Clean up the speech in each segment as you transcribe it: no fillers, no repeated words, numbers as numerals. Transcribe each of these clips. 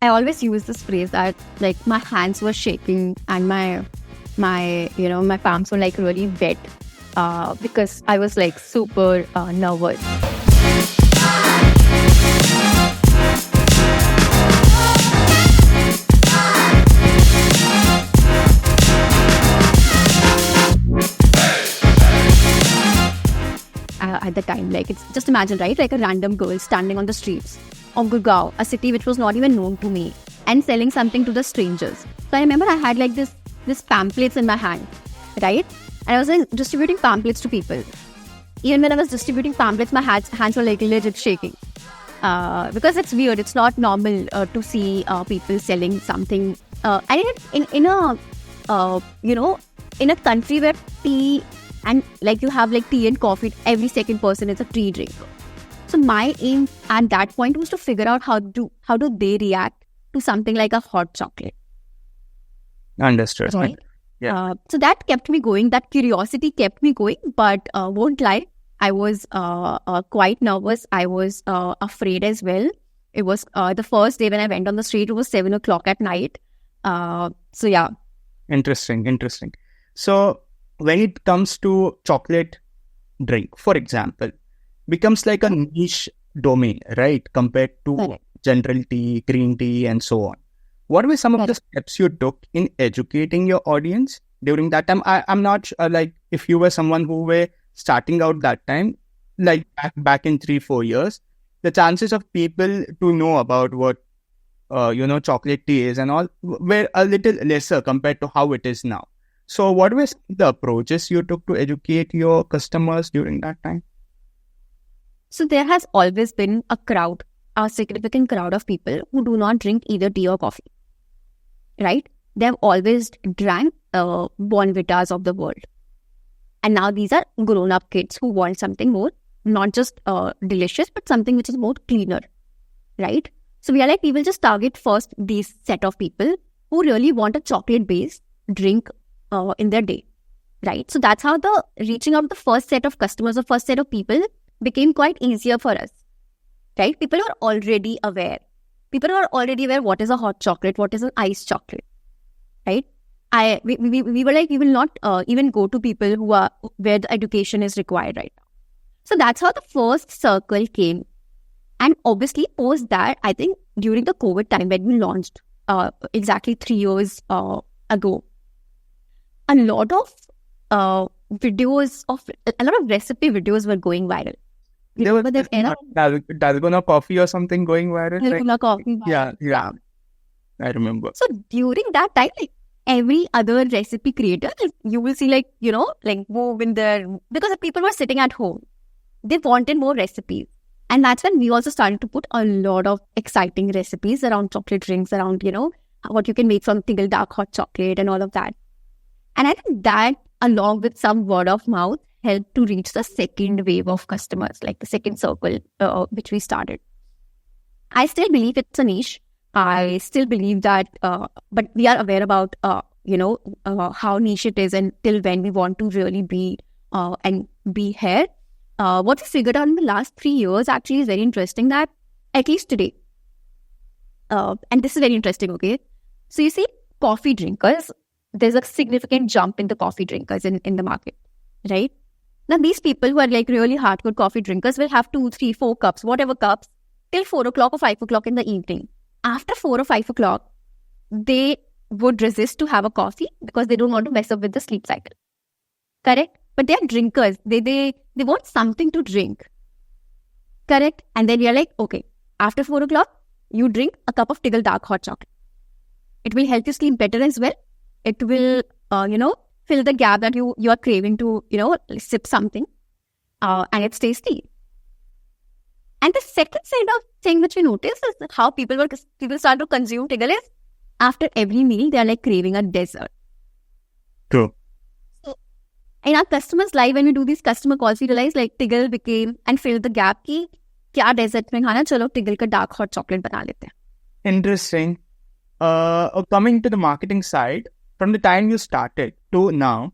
I always use this phrase that like my hands were shaking and my palms were like really wet because I was like super nervous. At the time. Like, it's just imagine, right? Like a random girl standing on the streets of Gurgaon, a city which was not even known to me, and selling something to the strangers. So I remember I had like this pamphlets in my hand, right? And I was like distributing pamphlets to people. Even when I was distributing pamphlets, my hands were like legit shaking. Because it's weird. It's not normal to see people selling something. And in a you know, in a country where tea and like you have like tea and coffee, every second person is a tea drinker. So my aim at that point was to figure out how do they react to something like a hot chocolate. Understood. Right. Yeah. So that kept me going. That curiosity kept me going. But won't lie, I was quite nervous. I was afraid as well. It was the first day when I went on the street. It was 7 o'clock at night. So yeah. Interesting. So when it comes to chocolate drink, for example, becomes like a niche domain, right? Compared to Correct. general tea, green tea, and so on. What were some of the steps you took in educating your audience during that time? I'm not like if you were someone who were starting out that time, like back in 3-4 years, the chances of people to know about what chocolate tea is and all were a little lesser compared to how it is now. So what were the approaches you took to educate your customers during that time? So there has always been a significant crowd of people who do not drink either tea or coffee, right? They have always drank Bonvitas of the world. And now these are grown-up kids who want something more, not just delicious, but something which is more cleaner, right? So we are like, we will just target first these set of people who really want a chocolate-based drink in their day, right? So that's how the reaching out the first set of customers, the first set of people became quite easier for us, right? People are already aware. People are already aware what is a hot chocolate, what is an iced chocolate, right? We were like, we will not even go to people who are where the education is required right now. So that's how the first circle came. And obviously, post that, I think during the COVID time when we launched exactly 3 years ago, a lot of recipe videos were going viral. There was Dalgona coffee or something going viral. Dalgona coffee. Yeah. I remember. So during that time, like every other recipe creator, you will see like move in there because the people were sitting at home. They wanted more recipes. And that's when we also started to put a lot of exciting recipes around chocolate drinks, around, what you can make from single dark hot chocolate and all of that. And I think that, along with some word of mouth, helped to reach the second wave of customers, like the second circle, which we started. I still believe it's a niche. I still believe that, but we are aware about, how niche it is and till when we want to really be and be here. What we figured out in the last 3 years actually is very interesting that at least today, and this is very interesting, okay? So you see, coffee drinkers, there's a significant jump in the coffee drinkers in the market, right? Now, these people who are like really hardcore coffee drinkers will have 2, 3, 4 cups, whatever cups, till 4 o'clock or 5 o'clock in the evening. After 4 or 5 o'clock, they would resist to have a coffee because they don't want to mess up with the sleep cycle. Correct? But they are drinkers. They want something to drink. Correct? And then you're like, okay, after 4 o'clock, you drink a cup of Tiggle dark hot chocolate. It will help you sleep better as well. It will, fill the gap that you are craving to, sip something. And it's tasty. And the second side of thing which we notice is how people start to consume Tiggle is after every meal, they are like craving a dessert. True. In our customers' life, when we do these customer calls, we realize like Tiggle became and filled the gap ki kya dessert mein khana, chalo Tiggle ka dark hot chocolate bana lete hain. Interesting. Coming to the marketing side, from the time you started to now,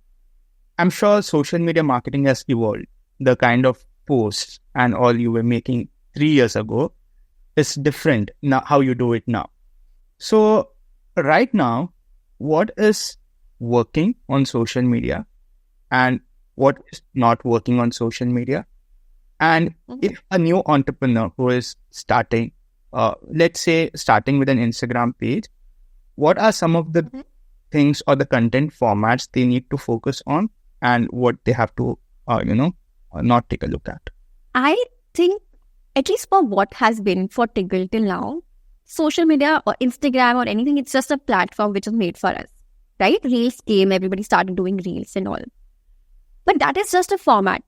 I'm sure social media marketing has evolved. The kind of posts and all you were making 3 years ago is different now how you do it now. So right now, what is working on social media and what is not working on social media? And if a new entrepreneur who is starting, let's say starting with an Instagram page, what are some of the things or the content formats they need to focus on and what they have to, not take a look at? I think, at least for what has been for Tiggle till now, social media or Instagram or anything, it's just a platform which is made for us, right? Reels came, everybody started doing reels and all. But that is just a format.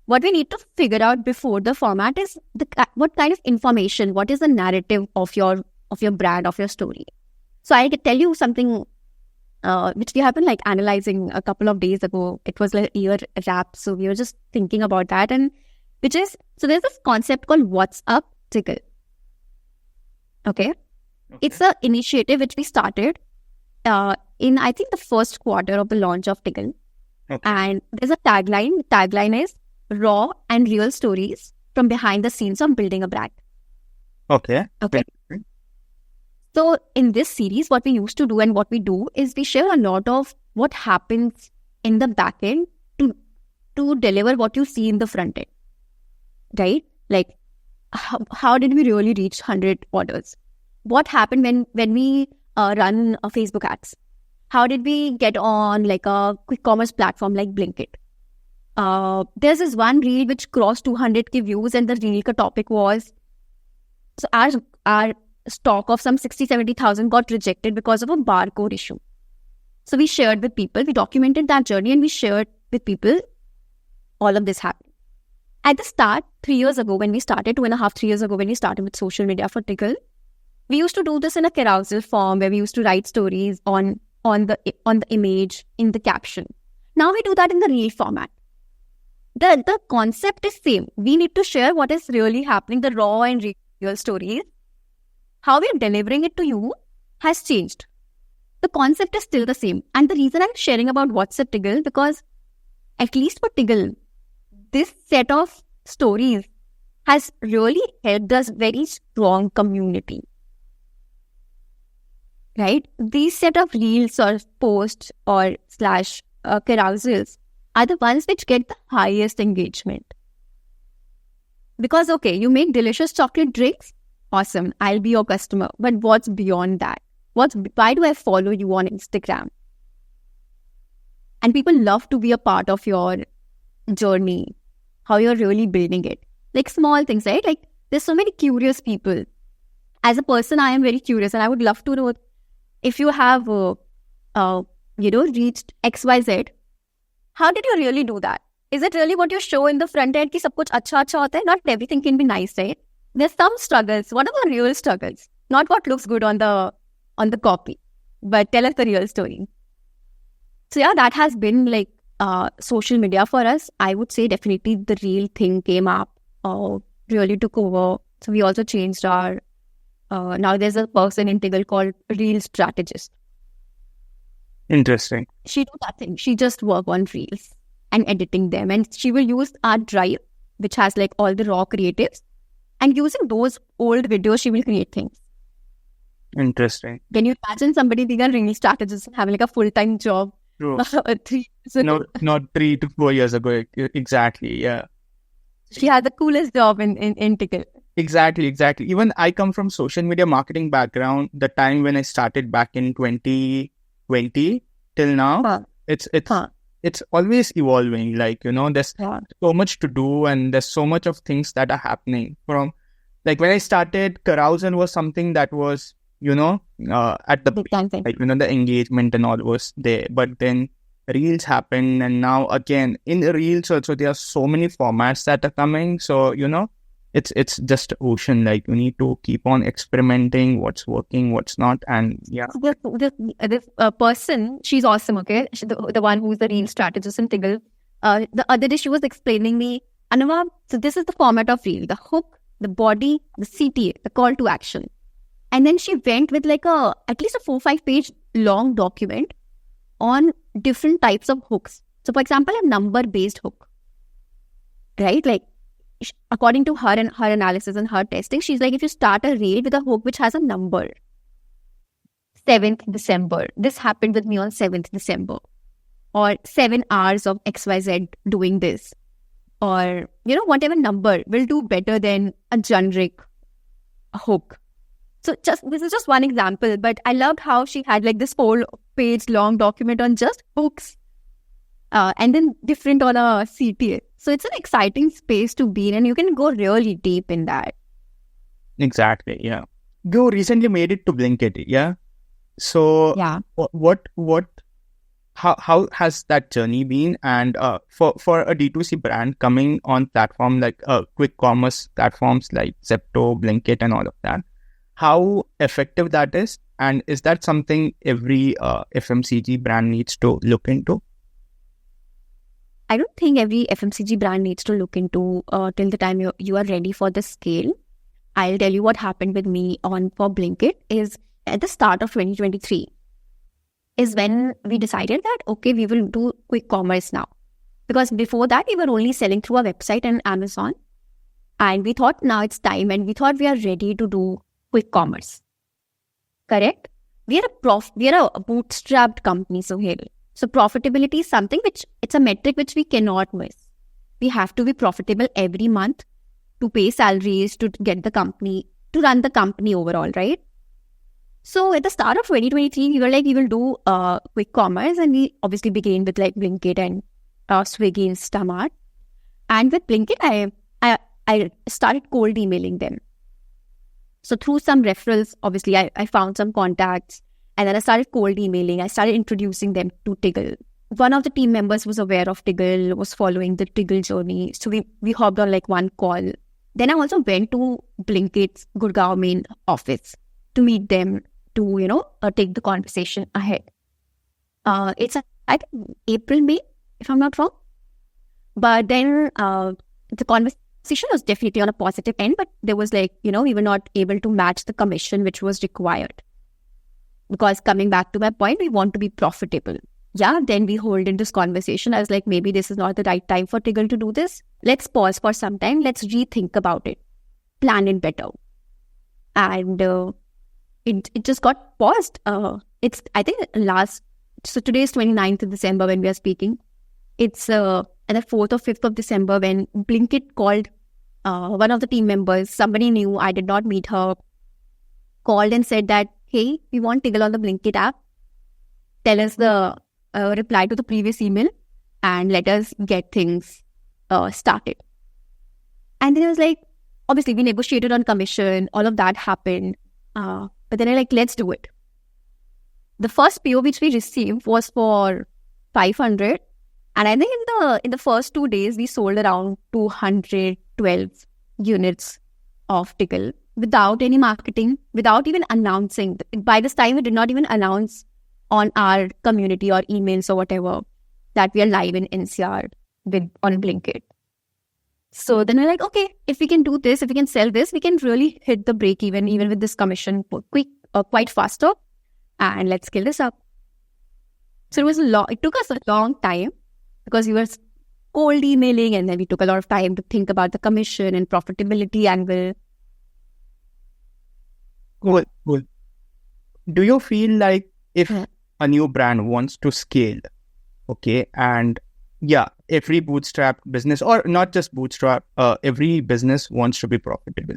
What we need to figure out before the format is what kind of information, what is the narrative of your brand, of your story. So I could tell you something which we have been like analyzing a couple of days ago. It was like a year wrap, so we were just thinking about that, and which is, so there's this concept called What's Up Tiggle. Okay. It's an initiative which we started in, I think, the first quarter of the launch of Tiggle. Okay. And there's a tagline. The tagline is raw and real stories from behind the scenes of building a brand. Okay. Okay. So in this series, what we used to do and what we do is we share a lot of what happens in the back end to deliver what you see in the front end. Right? Like, how did we really reach 100 orders? What happened when we run Facebook ads? How did we get on like a quick commerce platform like Blinkit? There's this one reel which crossed 200K views, and the reel ka topic was, so our stock of some 60,000-70,000 got rejected because of a barcode issue. So we shared with people, we documented that journey, and we shared with people all of this happened. At the start, 3 years ago when we started, 2.5-3 years ago when we started with social media for Tiggle, we used to do this in a carousel form where we used to write stories on the image, in the caption. Now we do that in the reel format. The concept is same. We need to share what is really happening, the raw and real stories. How we are delivering it to you has changed. The concept is still the same. And the reason I'm sharing about What's Up Tiggle, because at least for Tiggle, this set of stories has really helped us very strong community. Right? These set of reels or posts or slash carousels are the ones which get the highest engagement. Because, okay, you make delicious chocolate drinks, awesome, I'll be your customer. But what's beyond that? Why do I follow you on Instagram? And people love to be a part of your journey, how you're really building it. Like small things, right? Like there's so many curious people. As a person, I am very curious, and I would love to know if you have, reached XYZ, how did you really do that? Is it really what you show in the front end ki sab kuch acha hota hai? Not everything can be nice, right? There's some struggles. What are the real struggles? Not what looks good on the copy, but tell us the real story. So yeah, that has been like social media for us. I would say definitely the real thing came up, really took over. So we also changed our, now there's a person in Tiggle called Reel Strategist. Interesting. She do nothing. She just work on reels and editing them. And she will use our drive, which has like all the raw creatives. And using those old videos, she will create things. Interesting. Can you imagine somebody being a reel strategist and having like a full-time job? True. Not 3 to 4 years ago. Exactly. Yeah. She had the coolest job in Tiggle. Exactly. Even I come from social media marketing background. The time when I started back in 2020 till now, it's always evolving. Like, there's so much to do, and there's so much of things that are happening. From like when I started, carousel was something that was, at the peak, like, the engagement and all was there. But then reels happened, and now again in the reels also there are so many formats that are coming. So it's just ocean. Like you need to keep on experimenting, what's working, what's not, and yeah. This person, she's awesome. Okay, the one who's the reel strategist in Tiggle. The other day she was explaining me, Anuva. So this is the format of reel: the hook, the body, the CTA, the call to action. And then she went with like at least a 4-5 page long document on different types of hooks. So for example, a number based hook, right? Like according to her and her analysis and her testing, she's like, if you start a reel with a hook which has a number, 7th December. This happened with me on 7th December. Or 7 hours of XYZ doing this. Or, whatever number will do better than a generic hook. So this is just one example, but I loved how she had like this 4-page long document on just hooks. And then different on a CTA. So it's an exciting space to be in, and you can go really deep in that. Exactly, yeah. You recently made it to Blinkit, yeah? So yeah. How has that journey been? And for a D2C brand coming on platform like quick commerce platforms like Zepto, Blinkit and all of that, how effective that is? And is that something every FMCG brand needs to look into? I don't think every FMCG brand needs to look into till the time you are ready for the scale. I'll tell you what happened with me for Blinkit is at the start of 2023 is when we decided that, okay, we will do quick commerce now. Because before that, we were only selling through our website and Amazon. And we thought now it's time, and we thought we are ready to do quick commerce. Correct? We are a bootstrapped company, Sohail. So profitability is something it's a metric which we cannot miss. We have to be profitable every month to pay salaries, to get the company, to run the company overall, right? So at the start of 2023, we were like, we will do quick commerce, and we obviously began with like Blinkit and Swiggy, Instamart. And with Blinkit, I started cold emailing them. So through some referrals, obviously I found some contacts, and then I started cold emailing. I started introducing them to Tiggle. One of the team members was aware of Tiggle, was following the Tiggle journey. So we hopped on like one call. Then I also went to Blinkit's Gurgaon main office to meet them, to, take the conversation ahead. It's, I think, April, May, if I'm not wrong. But then the conversation was definitely on a positive end, but there was like, we were not able to match the commission which was required. Because coming back to my point, we want to be profitable. Yeah, then we hold in this conversation. I was like, maybe this is not the right time for Tiggle to do this. Let's pause for some time. Let's rethink about it. Plan it better. And it just got paused. It's, I think, so today is 29th of December when we are speaking. It's at the 4th or 5th of December when Blinkit called one of the team members. Somebody new, I did not meet her, called and said that, hey, we want Tiggle on the Blinkit app. Tell us the reply to the previous email and let us get things started. And then I was like, obviously we negotiated on commission, all of that happened. But then I like, let's do it. The first PO which we received was for 500. And I think in the first 2 days, we sold around 212 units of Tiggle without any marketing, without even announcing. By this time, we did not even announce on our community or emails or whatever that we are live in NCR on Blinkit. So then we're like, okay, if we can do this, if we can sell this, we can really hit the break even with this commission quite faster. And let's scale this up. So it took us a long time because we were cold emailing, and then we took a lot of time to think about the commission and profitability angle. Cool. Do you feel like if a new brand wants to scale, okay, and yeah, every bootstrap business, or not just bootstrap, every business wants to be profitable.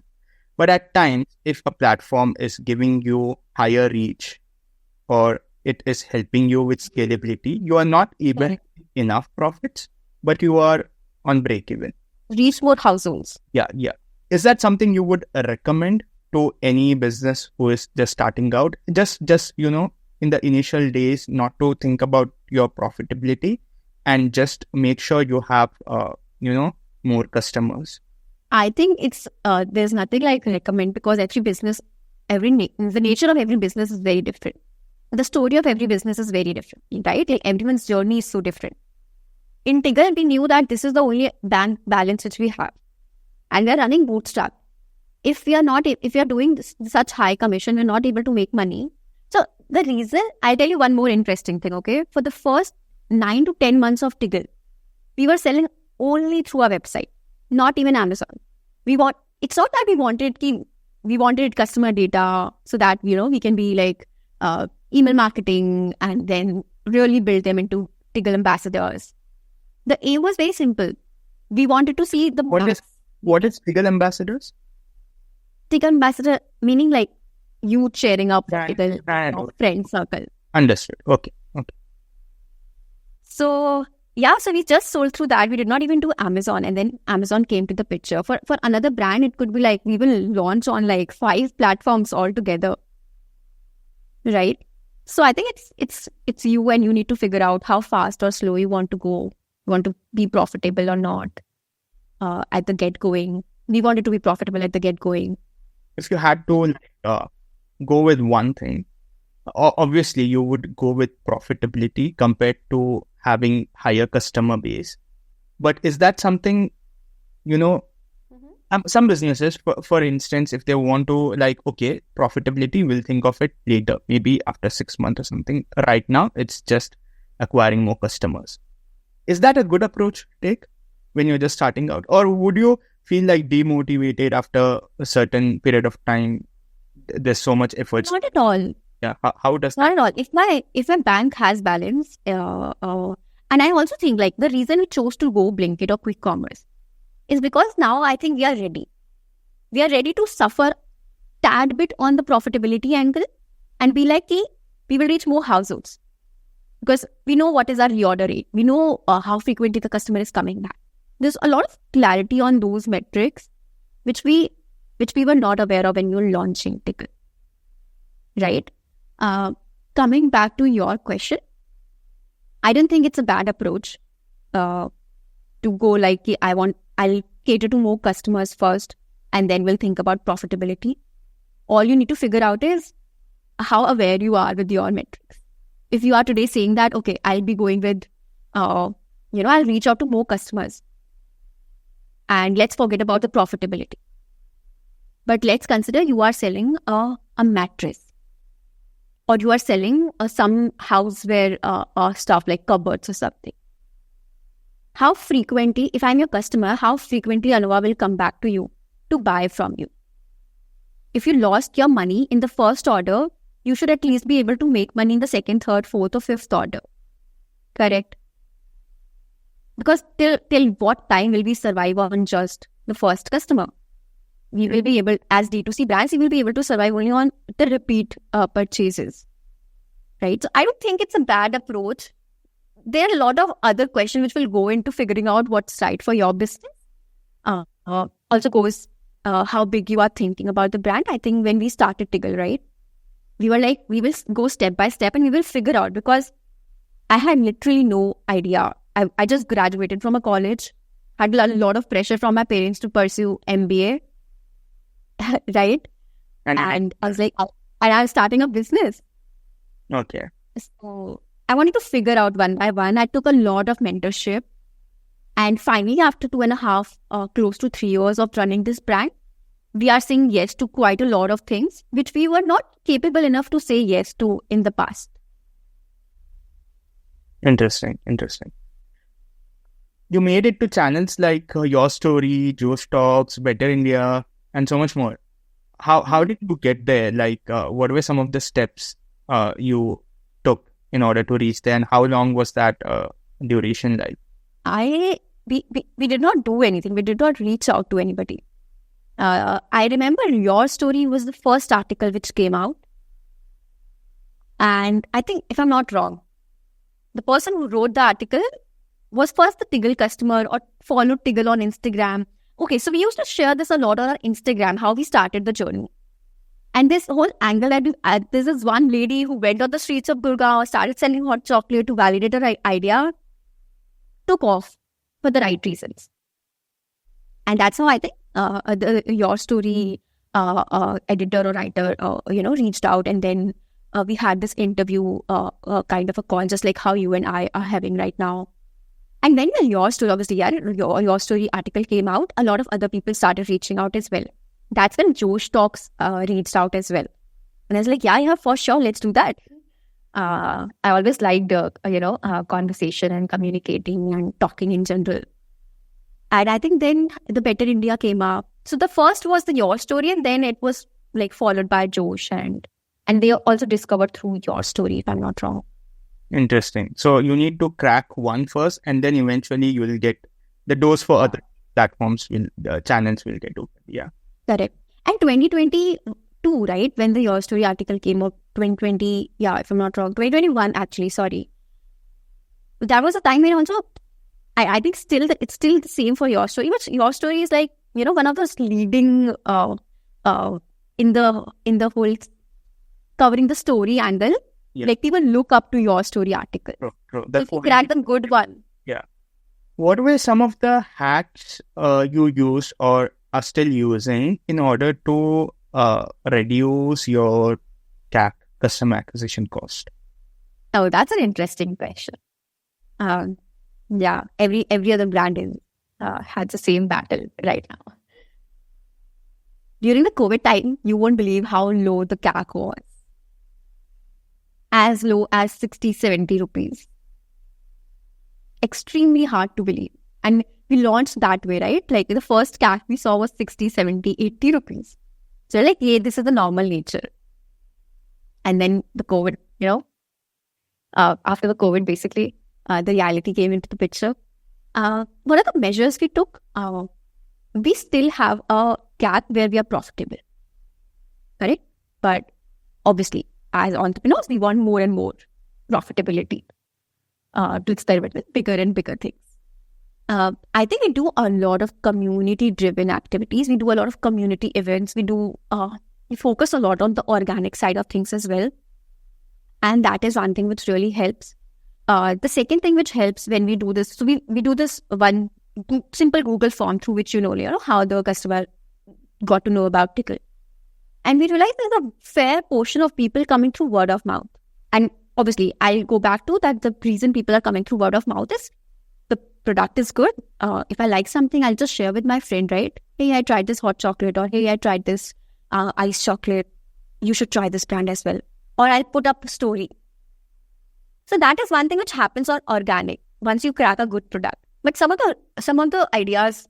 But at times, if a platform is giving you higher reach or it is helping you with scalability, you are not able enough profits, but you are on break even. Reach more households. Yeah. Is that something you would recommend to any business who is just starting out? Just in the initial days, not to think about your profitability and just make sure you have, more customers. I think it's there's nothing like recommend, because every business, the nature of every business is very different. The story of every business is very different, right? Like everyone's journey is so different. In Tiggle, we knew that this is the only bank balance which we have, and we are running bootstrap. If we are doing such high commission, we're not able to make money. So the reason, I'll tell you one more interesting thing, okay? For the first 9 to 10 months of Tiggle, we were selling only through our website, not even Amazon. It's not that we wanted customer data so that, we can be like, email marketing, and then really build them into Tiggle ambassadors. The aim was very simple. We wanted to see the What is Tiggle ambassadors? Tiggle ambassador meaning like you sharing up Right, Tiggle right. friend circle. Understood. Okay. So yeah, so we just sold through that. We did not even do Amazon, and then Amazon came to the picture. For another brand, it could be like we will launch on like 5 platforms altogether, right? So I think it's you, and you need to figure out how fast or slow you want to go. You want to be profitable or not at the get going. We wanted to be profitable at the get going. If you had to go with one thing, obviously you would go with profitability compared to having higher customer base. But is that something, some businesses, for instance, if they want to like, okay, profitability, we'll think of it later, maybe after 6 months or something. Right now, it's just acquiring more customers. Is that a good approach to take when you're just starting out? Or would you feel like demotivated after a certain period of time? There's so much effort. Not at all. Yeah. How does Not at all. If my bank has balance, and I also think like the reason we chose to go Blinkit or quick commerce is because now I think we are ready. We are ready to suffer tad bit on the profitability angle and be like, hey, we will reach more households because we know what is our reorder rate. We know how frequently the customer is coming back. There's a lot of clarity on those metrics, which we were not aware of when we were launching Tiggle, right? Coming back to your question, I don't think it's a bad approach to go like, I'll cater to more customers first and then we'll think about profitability. All you need to figure out is how aware you are with your metrics. If you are today saying that, okay, I'll be going with, I'll reach out to more customers and let's forget about the profitability. But let's consider you are selling a mattress. Or you are selling some houseware stuff like cupboards or something. How frequently, if I'm your customer, how frequently Anuva will come back to you to buy from you? If you lost your money in the first order, you should at least be able to make money in the second, third, fourth, or fifth order. Correct? Because till what time will we survive on just the first customer? We will be able, as D2C brands, we will be able to survive only on the repeat purchases, right? So I don't think it's a bad approach. There are a lot of other questions which will go into figuring out what's right for your business. Also goes how big you are thinking about the brand. I think when we started Tiggle, right, we were like, we will go step by step and we will figure out, because I had literally no idea. I just graduated from a college, had a lot of pressure from my parents to pursue MBA. Right? And I was like, and I was starting a business. Okay. So I wanted to figure out one by one. I took a lot of mentorship. And finally, after 2.5, close to 3 years of running this brand, we are saying yes to quite a lot of things, which we were not capable enough to say yes to in the past. Interesting. You made it to channels like Your Story, Josh Talks, Better India, and so much more. How did you get there? Like, what were some of the steps you took in order to reach there, and how long was that duration like? We did not do anything. We did not reach out to anybody. I remember Your Story was the first article which came out. And I think, if I'm not wrong, the person who wrote the article was first the Tiggle customer or followed Tiggle on Instagram. Okay, so we used to share this a lot on our Instagram, how we started the journey. And this whole angle that this is one lady who went on the streets of Gurgaon, started selling hot chocolate to validate her idea, took off for the right reasons. And that's how I think Your Story editor or writer, reached out, and then we had this interview, kind of a call, just like how you and I are having right now. And then Your Story, obviously, Your Story article came out, a lot of other people started reaching out as well. That's when Josh Talks reached out as well. And I was like, yeah, for sure, let's do that. I always liked, conversation and communicating and talking in general. And I think then the Better India came up. So the first was the Your Story, and then it was like followed by Josh and And they are also discovered through your story, if I'm not wrong. Interesting. So you need to crack one first, and then eventually you will get the doors for other platforms. The channels will get open. Yeah. Correct. And 2022, right? When the Your Story article came up, 2020, yeah, if I'm not wrong, 2021 actually, sorry. That was a time when also, I think it's still the same for Your Story, but Your Story is like, one of those leading in the whole covering the story angle. Yeah. Like people look up to Your Story article. True. So if you crack the good one. Yeah. What were some of the hacks you used or are still using in order to reduce your CAC, customer acquisition cost? Oh, that's an interesting question. Yeah, every other brand has the same battle right now. During the COVID time, you won't believe how low the CAC was. As low as 60, 70 rupees. Extremely hard to believe. And we launched that way, right? Like the first CAC we saw was 60, 70, 80 rupees. So like, yeah, this is the normal nature. And then the COVID, after the COVID, basically, the reality came into the picture. One of the measures we took, we still have a CAC where we are profitable. Correct? But obviously, as entrepreneurs, we want more and more profitability to experiment with bigger and bigger things. I think we do a lot of community-driven activities. We do a lot of community events. We focus a lot on the organic side of things as well. And that is one thing which really helps. The second thing which helps when we do this, so we do this one simple Google form through which how the customer got to know about Tickle. And we realized there's a fair portion of people coming through word of mouth. And obviously, I'll go back to that. The reason people are coming through word of mouth is the product is good. If I like something, I'll just share with my friend, right? Hey, I tried this hot chocolate, or hey, I tried this iced chocolate. You should try this brand as well. Or I'll put up a story. So that is one thing which happens on organic once you crack a good product. But some of the ideas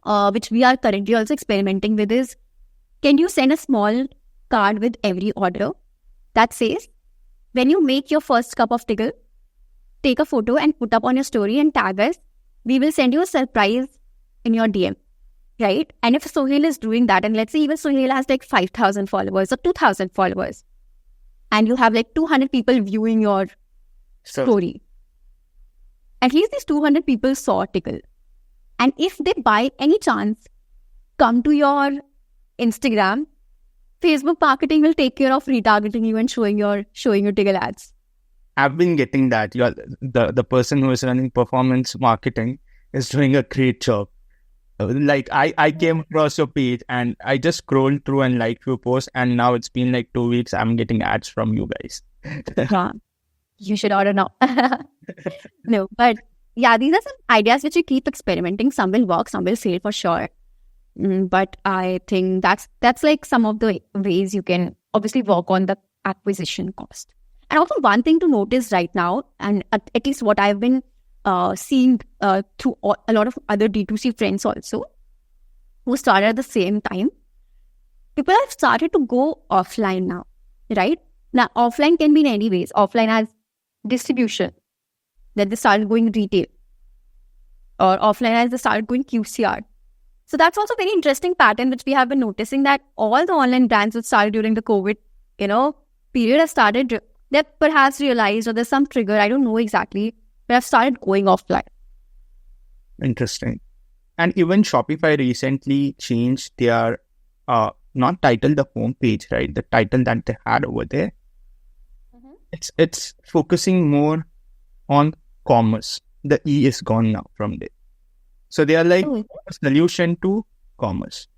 which we are currently also experimenting with is, can you send a small card with every order that says, when you make your first cup of Tickle, take a photo and put up on your story and tag us. We will send you a surprise in your DM, right? And if Sohail is doing that, and let's say even Sohail has like 5,000 followers or 2,000 followers, and you have like 200 people viewing your story, at least these 200 people saw Tickle. And if they by any chance come to your Instagram, Facebook marketing will take care of retargeting you and showing your Tickle ads. I've been getting that. The person who is running performance marketing is doing a great job. Like I came across your page and I just scrolled through and liked your post, and now it's been like 2 weeks. I'm getting ads from you guys. Yeah, you should order now. No, but yeah, these are some ideas which you keep experimenting. Some will work, some will fail for sure. But I think that's like some of the ways you can obviously work on the acquisition cost. And also one thing to notice right now, and at least what I've been seeing through a lot of other D2C friends also, who started at the same time, people have started to go offline now, right? Now, offline can be in any ways. Offline has distribution, then they started going retail, or offline as they started going QCR. So that's also a very interesting pattern which we have been noticing, that all the online brands which started during the COVID, period have started, they perhaps realized, or there's some trigger, I don't know exactly, but have started going offline. Interesting. And even Shopify recently changed their, not title, the homepage, right? The title that they had over there. Mm-hmm. It's focusing more on commerce. The E is gone now from there. So they are like a solution to commerce.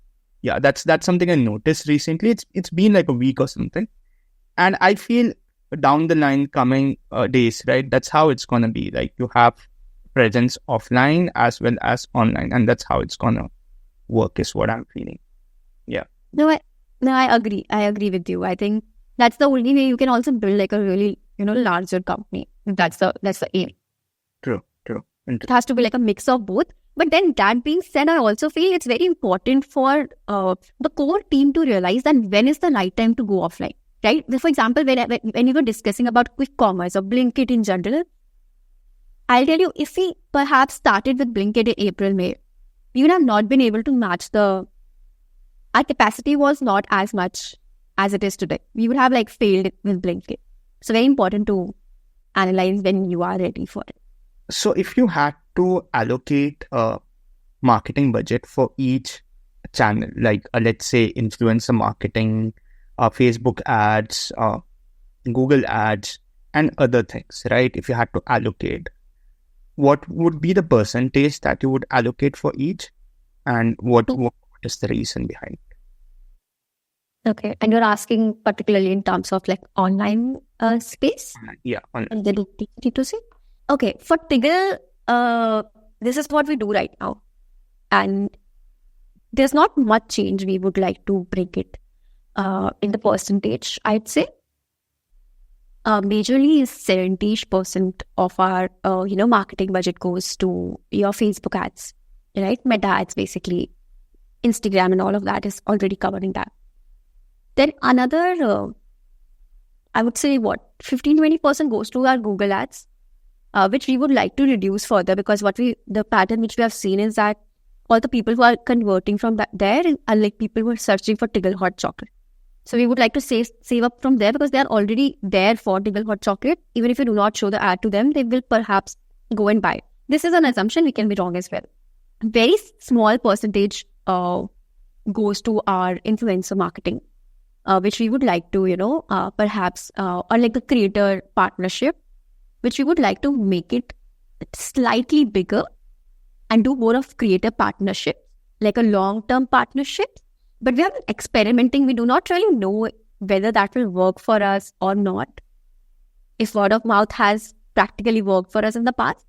Yeah, that's something I noticed recently. It's been like a week or something. And I feel down the line coming days, right? That's how it's going to be. Like you have presence offline as well as online. And that's how it's going to work is what I'm feeling. Yeah. No, I agree. I agree with you. I think that's the only way you can also build like a really, larger company. That's the aim. True. It has to be like a mix of both. But then that being said, I also feel it's very important for the core team to realize that when is the right time to go offline. right? For example, when you were discussing about quick commerce or Blinkit in general, I'll tell you, if we perhaps started with Blinkit in April, May, we would have not been able to match our capacity was not as much as it is today. We would have like failed with Blinkit. So very important to analyze when you are ready for it. So if you had to allocate a marketing budget for each channel, like let's say influencer marketing, Facebook ads, Google ads, and other things, right? If you had to allocate, what would be the percentage that you would allocate for each, and what is the reason behind it? Okay, and you're asking particularly in terms of like online space? Yeah, online. The D2C? Okay, for Tiggle, this is what we do right now. And there's not much change we would like to bring it in the percentage, I'd say. Majorly is 70% of our marketing budget goes to your Facebook ads, right? Meta ads, basically. Instagram and all of that is already covering that. Then another, I would say 15-20% goes to our Google ads, which we would like to reduce further, because the pattern which we have seen is that all the people who are converting from there are like people who are searching for Tiggle hot chocolate. So we would like to save up from there, because they are already there for Tiggle hot chocolate. Even if you do not show the ad to them, they will perhaps go and buy. This is an assumption, we can be wrong as well. A very small percentage goes to our influencer marketing, which we would like to, perhaps, or like the creator partnership, which we would like to make it slightly bigger and do more of creator partnership, like a long-term partnership. But we are experimenting. We do not really know whether that will work for us or not. If word of mouth has practically worked for us in the past,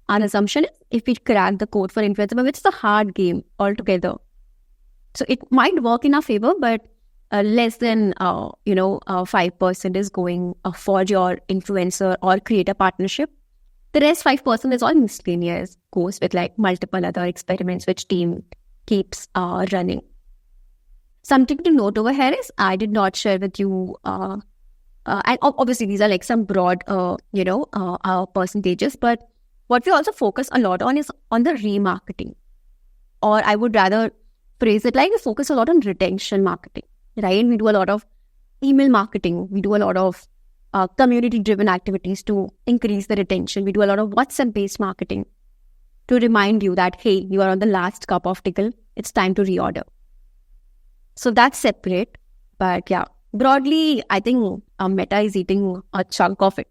our assumption is if we crack the code for influencer, which is a hard game altogether. So it might work in our favor, but less than 5% is going for your influencer or creator partnership. The rest 5% is all miscellaneous, goes with like multiple other experiments which team keeps running. Something to note over here is I did not share with you, and obviously these are like some broad, percentages, but what we also focus a lot on is on the remarketing, or I would rather phrase it like we focus a lot on retention marketing, right? We do a lot of email marketing. We do a lot of community-driven activities to increase the retention. We do a lot of WhatsApp-based marketing to remind you that, hey, you are on the last cup of Tiggle. It's time to reorder. So that's separate. But yeah, broadly, I think Meta is eating a chunk of it.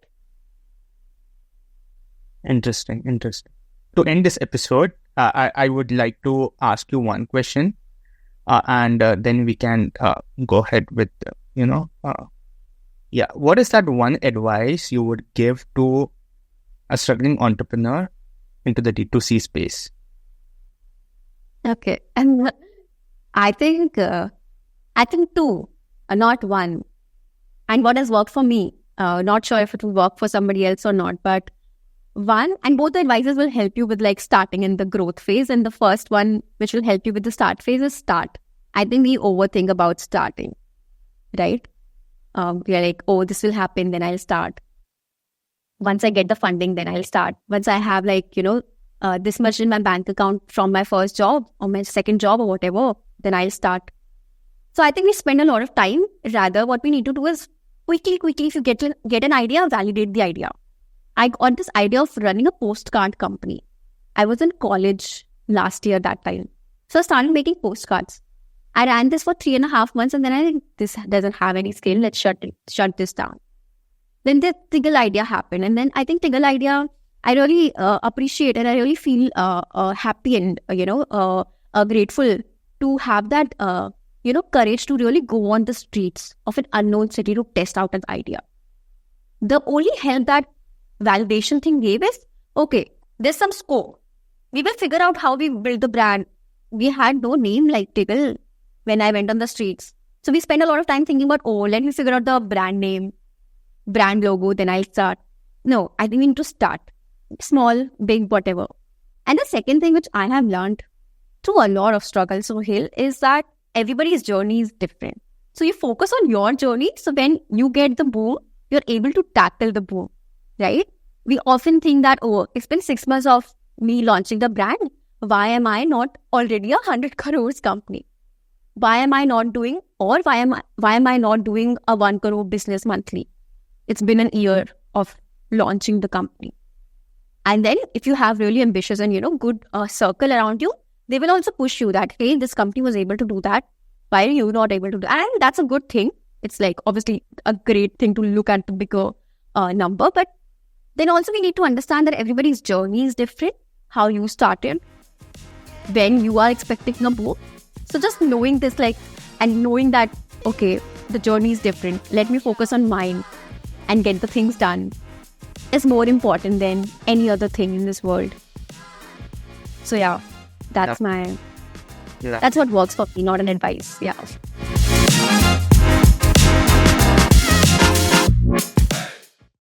Interesting. To end this episode, I would like to ask you one question, and then we can go ahead with, what is that one advice you would give to a struggling entrepreneur into the D2C space? Okay. And I think two, not one. And what has worked for me, not sure if it will work for somebody else or not, but one, and both the advices will help you with like starting in the growth phase. And the first one, which will help you with the start phase, is start. I think we overthink about starting, right? We are like, oh, this will happen, then I'll start. Once I get the funding, then I'll start. Once I have like, this much in my bank account from my first job or my second job or whatever, then I'll start. So I think we spend a lot of time. Rather, what we need to do is quickly, if you get an idea, validate the idea. I got this idea of running a postcard company. I was in college last year that time. So I started making postcards. I ran this for 3.5 months, and then I think this doesn't have any scale. Let's shut this down. Then the Tiggle idea happened. And then I think Tiggle idea, I really appreciate, and I really feel happy and, grateful to have that, courage to really go on the streets of an unknown city to test out an idea. The only help that validation thing gave is, okay, there's some scope. We will figure out how we build the brand. We had no name like Tiggle when I went on the streets. So we spent a lot of time thinking about, let me figure out the brand name, brand logo, then I'll start. No, I think we need to start. Small, big, whatever. And the second thing which I have learned through a lot of struggle, Sohail, is that everybody's journey is different. So you focus on your journey. So when you get the boom, you're able to tackle the boom, right? We often think that, oh, it's been 6 months of me launching the brand. Why am I not already 100 crores company? Why am I not doing, or why am I not doing a 1 crore business monthly? It's been an year of launching the company. And then if you have really ambitious and, good circle around you, they will also push you that, hey, this company was able to do that. Why are you not able to do that? And that's a good thing. It's like obviously a great thing to look at the bigger number. But then also we need to understand that everybody's journey is different. How you started, when you are expecting a boom. So just knowing this, and knowing that, okay, the journey is different. Let me focus on mine and get the things done is more important than any other thing in this world. So yeah, that's what works for me, not an advice. Yeah.